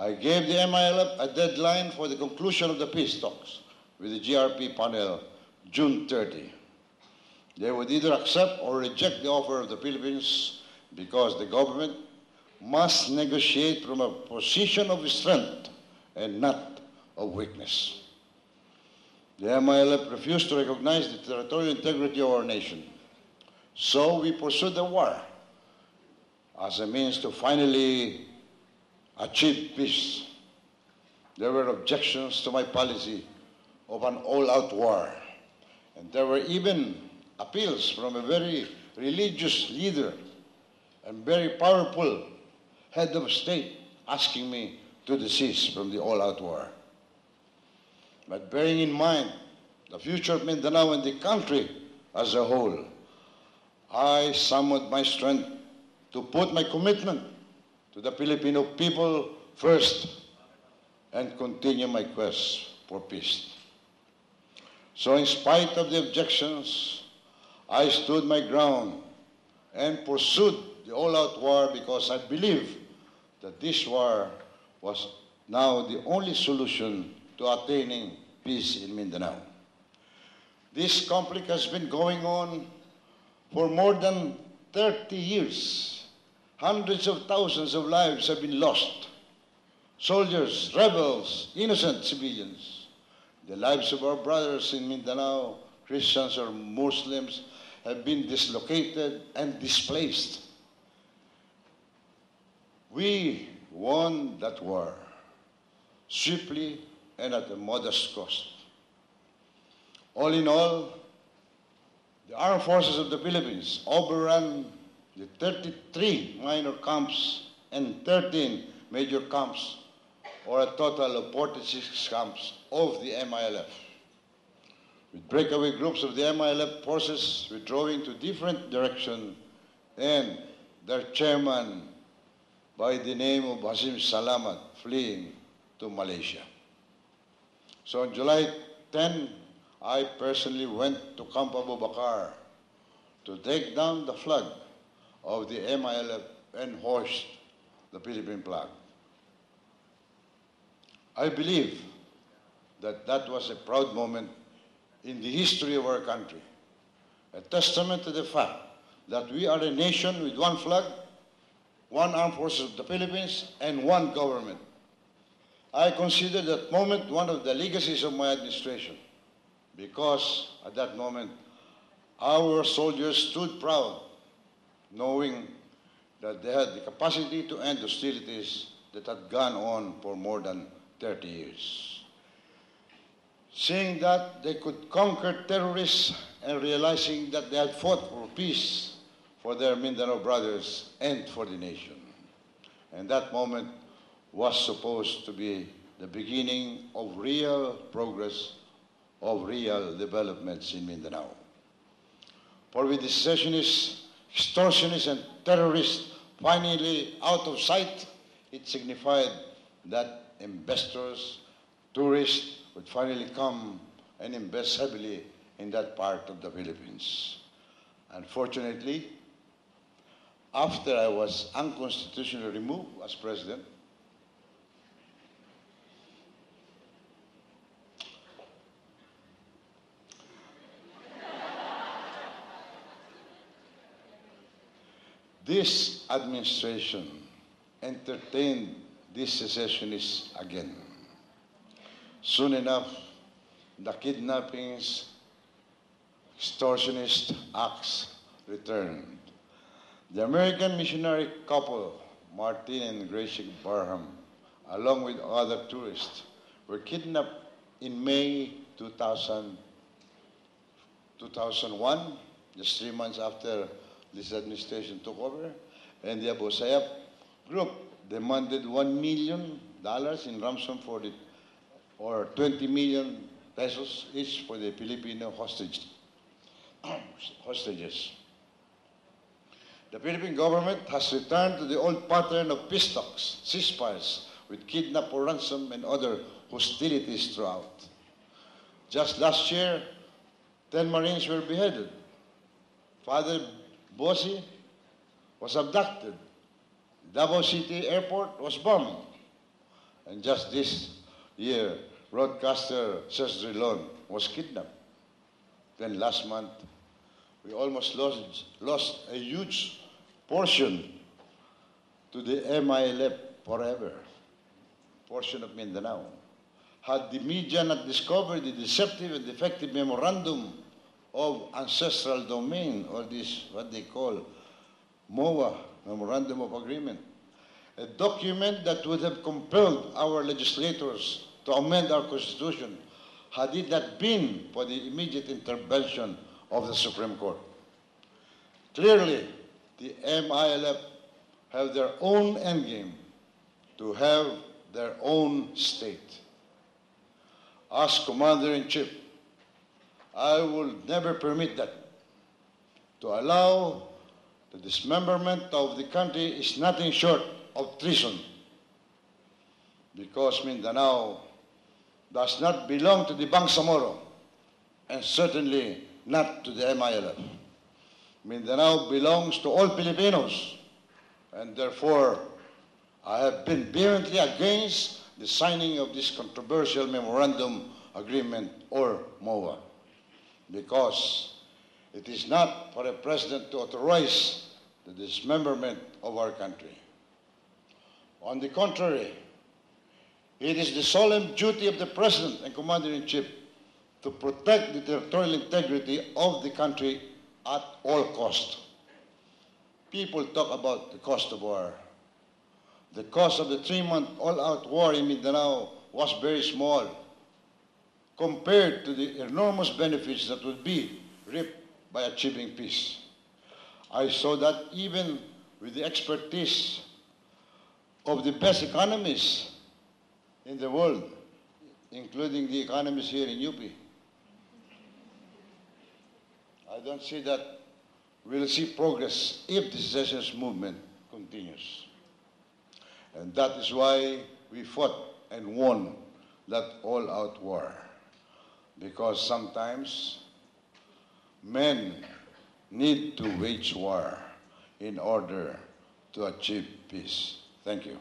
I gave the MILF a deadline for the conclusion of the peace talks with the GRP panel, June 30. They would either accept or reject the offer of the Philippines because the government must negotiate from a position of strength and not of weakness. The MILF refused to recognize the territorial integrity of our nation. So we pursued the war as a means to finally achieve peace. There were objections to my policy of an all-out war. And there were even appeals from a very religious leader and very powerful head of state asking me to desist from the all-out war. But bearing in mind the future of Mindanao and the country as a whole, I summoned my strength to put my commitment to the Filipino people first and continue my quest for peace. So in spite of the objections, I stood my ground and pursued the all-out war because I believe that this war was now the only solution to attaining peace in Mindanao. This conflict has been going on for more than 30 years. Hundreds of thousands of lives have been lost. Soldiers, rebels, innocent civilians. The lives of our brothers in Mindanao, Christians or Muslims, have been dislocated and displaced. We won that war swiftly and at a modest cost. All in all, the armed forces of the Philippines overran the 33 minor camps and 13 major camps, or a total of 46 camps of the MILF, with breakaway groups of the MILF forces withdrawing to different directions and their chairman by the name of Hasim Salamat fleeing to Malaysia. So on July 10, I personally went to Camp Abu Bakar to take down the flag of the MILF and hoist the Philippine flag. I believe that that was a proud moment in the history of our country, a testament to the fact that we are a nation with one flag, one armed forces of the Philippines, and one government. I consider that moment one of the legacies of my administration, because at that moment, our soldiers stood proud, knowing that they had the capacity to end hostilities that had gone on for more than 30 years. Seeing that they could conquer terrorists and realizing that they had fought for peace for their Mindanao brothers and for the nation. And that moment was supposed to be the beginning of real progress, of real developments in Mindanao. For with the secessionists, extortionists, and terrorists finally out of sight, it signified that investors, tourists would finally come and invest heavily in that part of the Philippines. Unfortunately, after I was unconstitutionally removed as president, this administration entertained these secessionists again. Soon enough, the kidnappings, extortionist acts returned. The American missionary couple, Martin and Gracie Barham, along with other tourists, were kidnapped in May 2001, just 3 months after this administration took over, and the Abu Sayyaf group demanded $1 million in ransom for the, or 20 million pesos each for the Filipino hostages. The Philippine government has returned to the old pattern of peace talks, ceasefires, with kidnap for ransom and other hostilities throughout. Just last year, 10 Marines were beheaded. Father Bosi was abducted. Davao City Airport was bombed. And just this year, broadcaster Cesar Lon was kidnapped. Then last month, we almost lost a huge portion to the MILF forever, portion of Mindanao. Had the media not discovered the deceptive and defective memorandum of ancestral domain, or this, what they call MOA, Memorandum of Agreement, a document that would have compelled our legislators to amend our Constitution had it not been for the immediate intervention of the Supreme Court. Clearly, the MILF have their own endgame to have their own state. As Commander-in-Chief, I will never permit that. To allow the dismemberment of the country is nothing short of treason, because Mindanao does not belong to the Bangsamoro and certainly not to the MILF. Mindanao belongs to all Filipinos, and therefore I have been vehemently against the signing of this controversial memorandum agreement, or MOA, because it is not for a president to authorize the dismemberment of our country. On the contrary, it is the solemn duty of the President and Commander-in-Chief to protect the territorial integrity of the country at all cost. People talk about the cost of war. The cost of the 3-month all-out war in Mindanao was very small compared to the enormous benefits that would be reaped by achieving peace. I saw that even with the expertise of the best economists in the world, including the economists here in UP. I don't see that we'll see progress if the secessionist movement continues. And that is why we fought and won that all-out war. Because sometimes men need to wage war in order to achieve peace. Thank you.